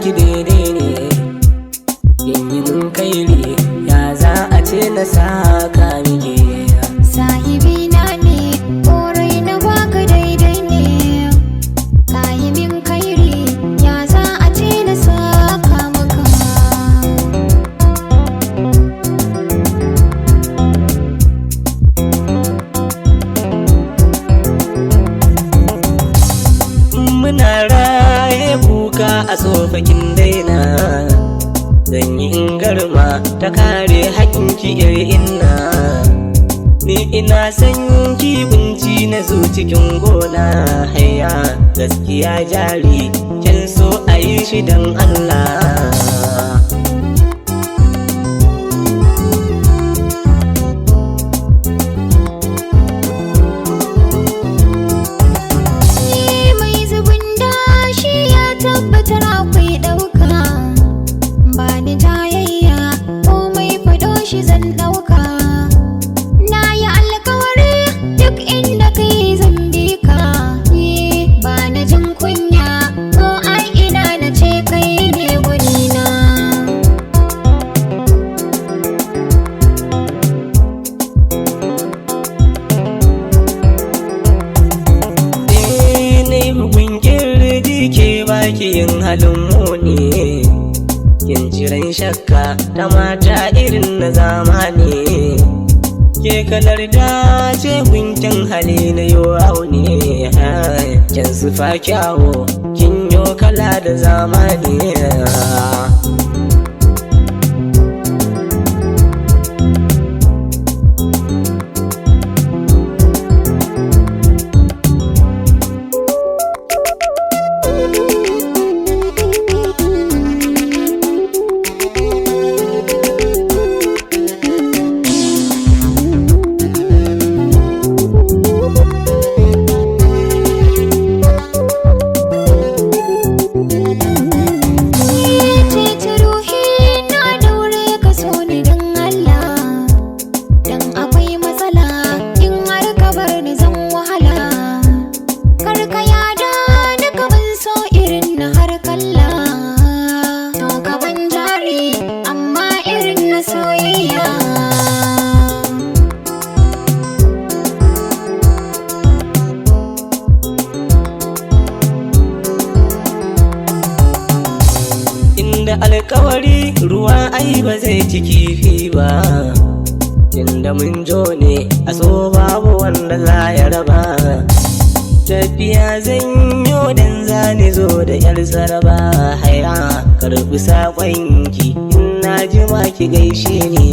ki daidai ne, kin yi min kairi ya za a ce na saka miki. Sahibi na ne, korai na baka daidai ne, ka yi min kairi ya za a ce na saka maka. Muna raye kuka a tsofakin daina, zan yi in garma ta kare haƙinki yar inna. Ni ina san ki kunci na zo cikin gona haya, gaskiya jari kin so a yi shi don Allah. Tabbatar akwai ɗauka, ba ni jayayya komai faɗo shi zan ɗauka. Na yi alkawari duk inda kai zan bi ka, ba na jin kunya ko a ina na ce kai ne gwanina. Ke baki yin halin muni, kin ciren shakka ta mata irin na zamani. Ke kalar da ce gunkin hali na yau auni, kin sufa kyawo kin yo kala da zamani. Alkawari ruwa ai ba zai ci kifi ba, inda mun jo ne a so babu wanda za ya raba. Tafiya zan yo dan zani zo da yar zaraba haya, karbi saƙonki in na ji ma ki gaishe ni.